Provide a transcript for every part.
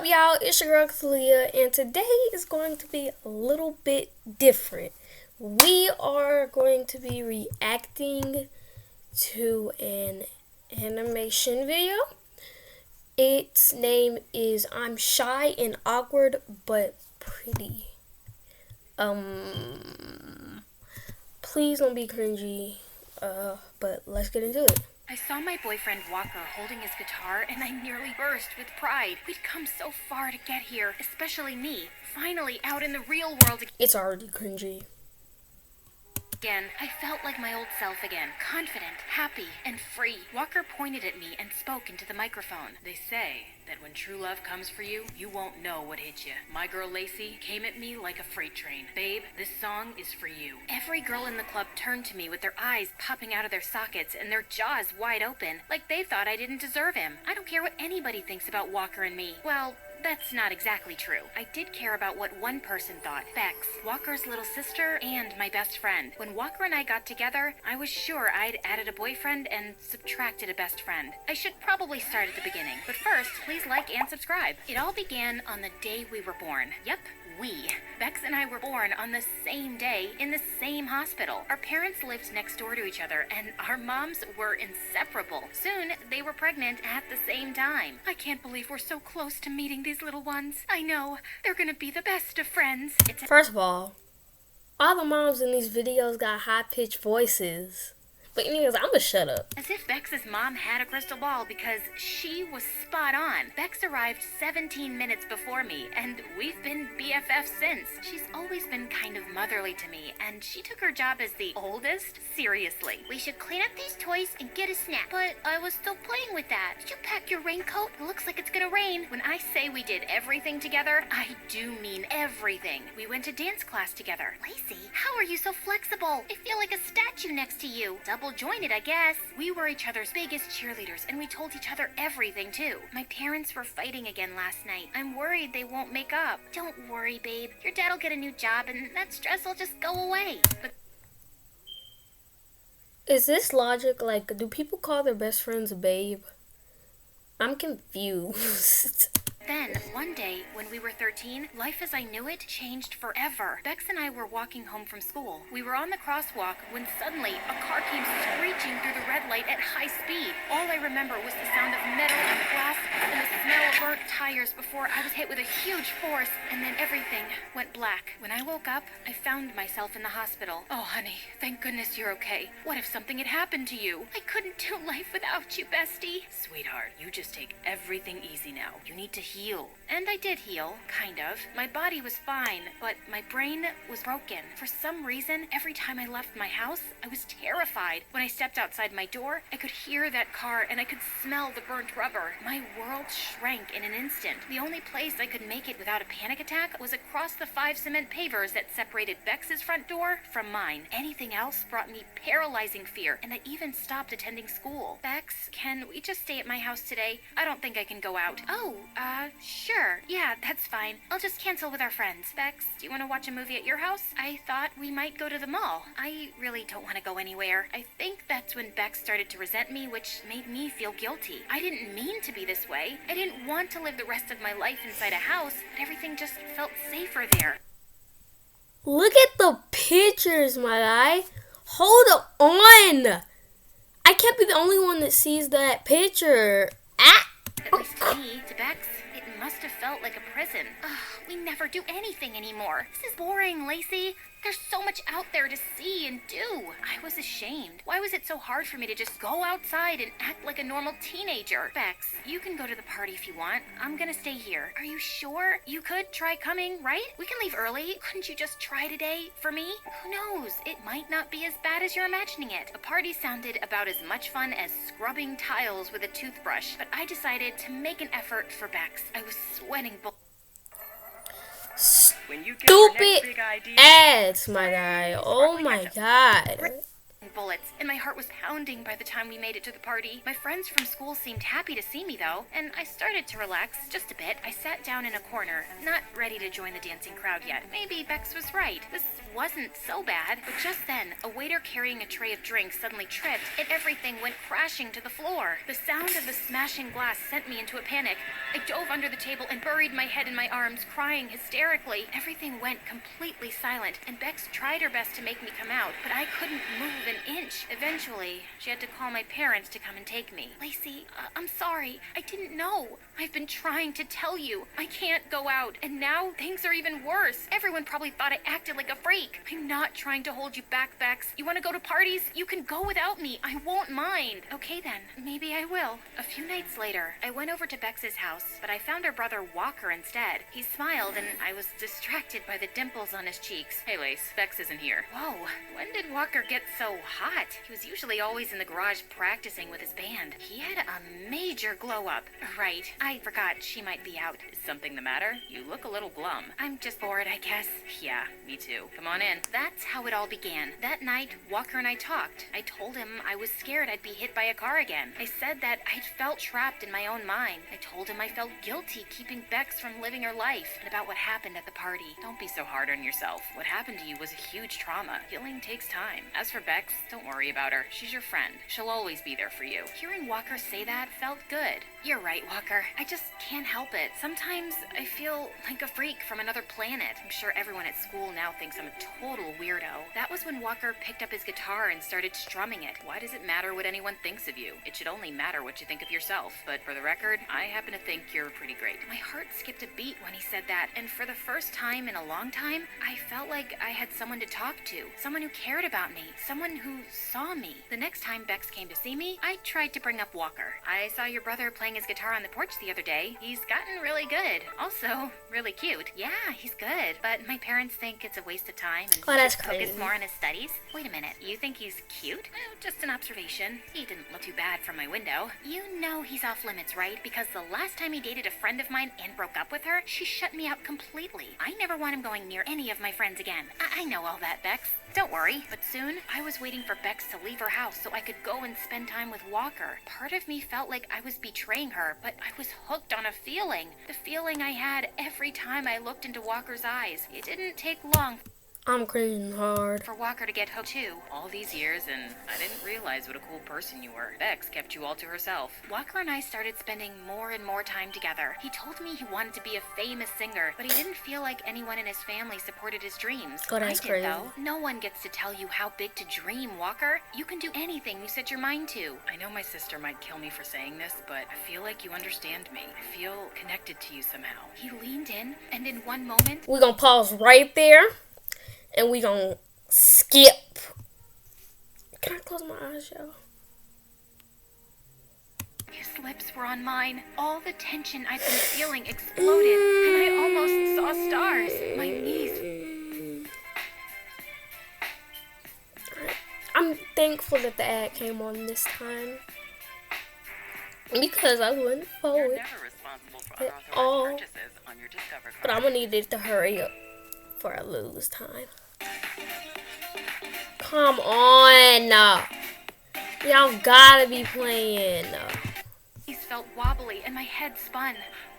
up, y'all? It's your girl C'Leia, and today is going to be a little bit different. We are going to be reacting to an animation video. Its name is I'm Shy and Awkward but Pretty. Please don't be cringy, but let's get into it. I saw my boyfriend Walker holding his guitar and I nearly burst with pride. We'd come so far to get here, especially me, finally out in the real world again. It's already cringy. I felt like my old self again, confident, happy, and free. Walker pointed at me and spoke into the microphone. They say that when true love comes for you, you won't know what hit you. My girl Lacey came at me like a freight train. Babe, this song is for you. Every girl in the club turned to me with their eyes popping out of their sockets and their jaws wide open, like they thought I didn't deserve him. I don't care what anybody thinks about Walker and me. Well, that's not exactly true. I did care about what one person thought. Bex, Walker's little sister and my best friend. When Walker and I got together, I was sure I'd added a boyfriend and subtracted a best friend. I should probably start at the beginning. But first, please like and subscribe. It all began on the day we were born. Yep. Bex and I were born on the same day in the same hospital. Our parents lived next door to each other and our moms were inseparable. Soon, they were pregnant at the same time. I can't believe we're so close to meeting these little ones. I know, they're gonna be the best of friends. First of all the moms in these videos got high-pitched voices. But anyways, I'ma shut up. As if Bex's mom had a crystal ball because she was spot on. Bex arrived 17 minutes before me, and we've been BFFs since. She's always been kind of motherly to me, and she took her job as the oldest seriously. We should clean up these toys and get a snack. But I was still playing with that. Did you pack your raincoat? It looks like it's gonna rain. When I say we did everything together, I do mean everything. We went to dance class together. Lacey, how are you so flexible? I feel like a statue next to you. Double-jointed, I guess. We were each other's biggest cheerleaders, and we told each other everything, too. My parents were fighting again last night. I'm worried they won't make up. Don't worry, babe. Your dad'll get a new job, and that stress will just go away. But is this logic? Like, do people call their best friends babe? I'm confused. then, one day, when we were 13, life as I knew it changed forever. Bex and I were walking home from school. We were on the crosswalk when suddenly a car came screeching through the red light at high speed. All I remember was the sound of metal and glass and the smell of burnt tires before I was hit with a huge force, and then everything went black. When I woke up, I found myself in the hospital. Oh, honey, thank goodness you're okay. What if something had happened to you? I couldn't do life without you, bestie. Sweetheart, you just take everything easy now. You need to heal. And I did heal, kind of. My body was fine, but my brain was broken. For some reason, every time I left my house, I was terrified. When I stepped outside my door, I could hear that car and I could smell the burnt rubber. My world shrank in an instant. The only place I could make it without a panic attack was across the 5 cement pavers that separated Bex's front door from mine. Anything else brought me paralyzing fear, and I even stopped attending school. Bex, can we just stay at my house today? I don't think I can go out. Oh, sure. Yeah, that's fine. I'll just cancel with our friends. Bex, do you want to watch a movie at your house? I thought we might go to the mall. I really don't want to go anywhere. I think that's when Bex started to resent me, which made me feel guilty. I didn't mean to be this way. I didn't want to live the rest of my life inside a house, but everything just felt safer there. Look at the pictures, my guy. Hold on. I can't be the only one that sees that picture. At least to me, to Bex, it must have felt like a prison. Ugh, we never do anything anymore. This is boring, Lacey. There's so much out there to see and do. I was ashamed. Why was it so hard for me to just go outside and act like a normal teenager? Bex, you can go to the party if you want. I'm gonna stay here. Are you sure? You could try coming, right? We can leave early. Couldn't you just try today for me? Who knows? It might not be as bad as you're imagining it. A party sounded about as much fun as scrubbing tiles with a toothbrush, but I decided to make an effort for Bex. I was sweating Stupid ads, my guy. Oh my god. bullets, and my heart was pounding by the time we made it to the party. My friends from school seemed happy to see me, though, and I started to relax just a bit. I sat down in a corner, not ready to join the dancing crowd yet. Maybe Bex was right. This wasn't so bad. But just then, a waiter carrying a tray of drinks suddenly tripped, and everything went crashing to the floor. The sound of the smashing glass sent me into a panic. I dove under the table and buried my head in my arms, crying hysterically. Everything went completely silent, and Bex tried her best to make me come out, but I couldn't move an inch. Eventually, she had to call my parents to come and take me. Lacey, I'm sorry. I didn't know. I've been trying to tell you. I can't go out, and now things are even worse. Everyone probably thought I acted like a freak. I'm not trying to hold you back, Bex. You want to go to parties? You can go without me. I won't mind. Okay then, maybe I will. A few nights later, I went over to Bex's house, but I found her brother Walker instead. He smiled, and I was distracted by the dimples on his cheeks. Hey, Lace, Bex isn't here. Whoa, when did Walker get so hot? He was usually always in the garage practicing with his band. He had a major glow up. Right, I forgot she might be out. Is something the matter? You look a little glum. I'm just bored, I guess. Yeah, me too. Come on in. That's how it all began. That night, Walker and I talked. I told him I was scared I'd be hit by a car again. I said that I'd felt trapped in my own mind. I told him I felt guilty keeping Bex from living her life, and about what happened at the party. Don't be so hard on yourself. What happened to you was a huge trauma. Healing takes time. As for Bex, don't worry about her. She's your friend. She'll always be there for you. Hearing Walker say that felt good. You're right, Walker. I just can't help it. Sometimes I feel like a freak from another planet. I'm sure everyone at school now thinks I'm a total weirdo. That was when Walker picked up his guitar and started strumming it. Why does it matter what anyone thinks of you? It should only matter what you think of yourself. But for the record, I happen to think you're pretty great. My heart skipped a beat when he said that, and for the first time in a long time, I felt like I had someone to talk to. Someone who cared about me. Someone who saw me. The next time Bex came to see me, I tried to bring up Walker. I saw your brother playing his guitar on the porch the other day. He's gotten really good. Also, really cute. Yeah, he's good. But my parents think it's a waste of time and he that's should focus crazy. more on his studies. Wait a minute, you think he's cute? Just an observation. He didn't look too bad from my window. You know he's off limits, right? Because the last time he dated a friend of mine and broke up with her, she shut me out completely. I never want him going near any of my friends again. I know all that, Bex. Don't worry. But soon, I was waiting for Bex to leave her house so I could go and spend time with Walker. Part of me felt like I was betraying her, but I was hooked on a feeling. The feeling I had every time I looked into Walker's eyes. It didn't take long I'm cringing hard. for Walker to get hooked too. All these years, and I didn't realize what a cool person you were. Bex kept you all to herself. Walker and I started spending more and more time together. He told me he wanted to be a famous singer, but he didn't feel like anyone in his family supported his dreams. Oh, that's I did, crazy. though. No one gets to tell you how big to dream, Walker. You can do anything you set your mind to. I know my sister might kill me for saying this, but I feel like you understand me. I feel connected to you somehow. He leaned in, and in one moment, We're gonna pause right there, and we're gonna skip. Can I close my eyes, y'all? his lips were on mine. All the tension I'd been feeling exploded, and I almost saw stars. My knees. I'm thankful that the ad came on this time, because I wouldn't You're forward. never responsible for At unauthorized all. purchases on your Discover card. But I'm gonna need it to hurry up before I lose time. Come on. Y'all gotta be playing. These felt wobbly, and my head spun.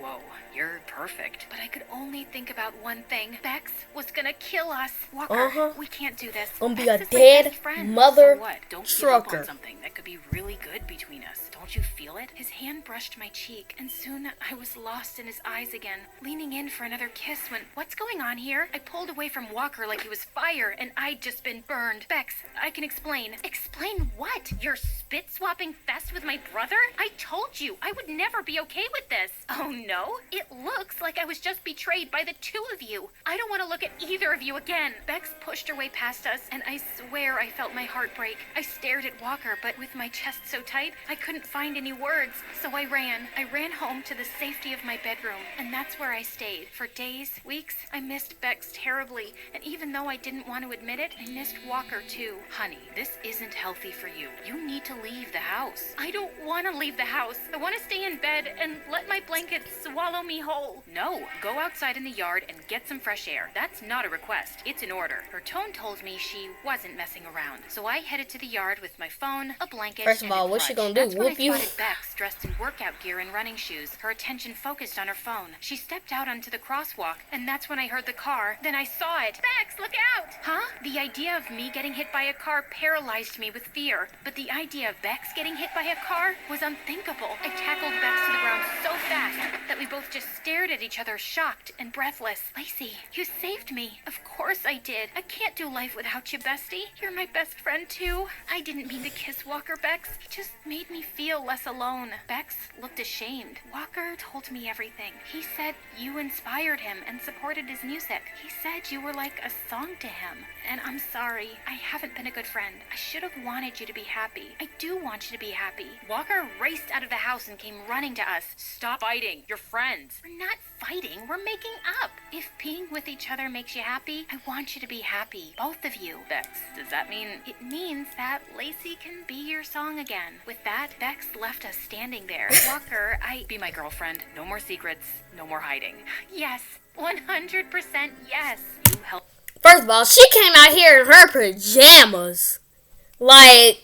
Whoa, you're perfect. But I could only think about one thing. Bex was gonna kill us. Walker, Uh-huh. we can't do this. Gonna be Bex a is my dead best friend. mother So what? Don't give trucker. up on something that could be really good between us. Don't you feel it? His hand brushed my cheek, and soon I was lost in his eyes again, leaning in for another kiss when, what's going on here? I pulled away from Walker like he was fire, and I'd just been burned. Bex, I can explain. Explain what? Your spit-swapping fest with my brother? I told you, I would never be okay with this. Oh no? It looks like I was just betrayed by the two of you. I don't want to look at either of you again. Bex pushed her way past us, and I swear I felt my heart break. I stared at Walker, but with my chest so tight, I couldn't find any words, so I ran. I ran home to the safety of my bedroom, and that's where I stayed. For days, weeks, I missed Bex terribly, and even though I didn't want to admit it, I missed Walker too. Honey, this isn't healthy for you. You need to to leave the house. I don't want to leave the house. I want to stay in bed and let my blanket swallow me whole. No, go outside in the yard and get some fresh air. That's not a request. It's an order. Her tone told me she wasn't messing around. So I headed to the yard with my phone, a blanket, First of all, and a what's she clutch. gonna do? That's when Whoop I you? spotted Bex dressed in workout gear and running shoes, her attention focused on her phone. She stepped out onto the crosswalk, and that's when I heard the car. Then I saw it. Bex, look out! Huh? The idea of me getting hit by a car paralyzed me with fear. But the idea of Bex getting hit by a car was unthinkable. I tackled Bex to the ground so fast that we both just stared at each other, shocked and breathless. Lacey, you saved me. Of course I did. I can't do life without you, bestie. You're my best friend, too. I didn't mean to kiss Walker, Bex. It just made me feel less alone. Bex looked ashamed. Walker told me everything. He said you inspired him and supported his music. He said you were like a song to him. And I'm sorry. I haven't been a good friend. I should have wanted you to be happy. I do want you to be happy. Walker raced out of the house and came running to us. Stop fighting. You're friends. We're not fighting. We're making up. If being with each other makes you happy, I want you to be happy. Both of you. Bex, does that mean... It means that Lacey can be your song again. With that, Bex left us standing there. Walker, Be my girlfriend. No more secrets. No more hiding. Yes. 100% yes. You help First of all, she came out here in her pajamas. Like,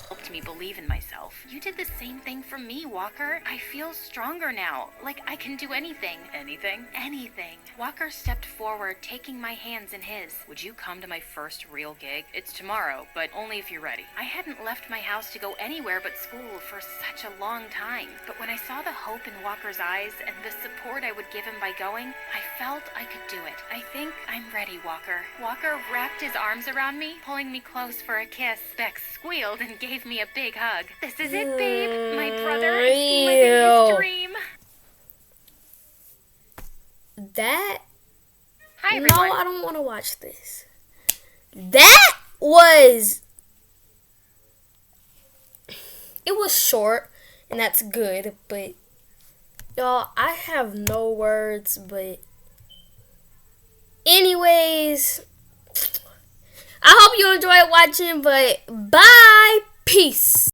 Helped me believe in myself. You did the same thing for me, Walker. I feel stronger now. Like I can do anything. anything. Anything. Walker stepped forward, taking my hands in his. Would you come to my first real gig? It's tomorrow, but only if you're ready. I hadn't left my house to go anywhere but school for such a long time. But when I saw the hope in Walker's eyes and the support I would give him by going, I felt I could do it. I think I'm ready, Walker. Walker wrapped his arms around me, pulling me close for a kiss. Bex squealed and gave me a big hug. This is it, babe. My brother is living his dream. that. Hi, No, everyone. I don't want to watch this. That was. It was short, and that's good, but. Y'all, I have no words, but. Anyways. I hope you enjoyed watching, but bye. Peace.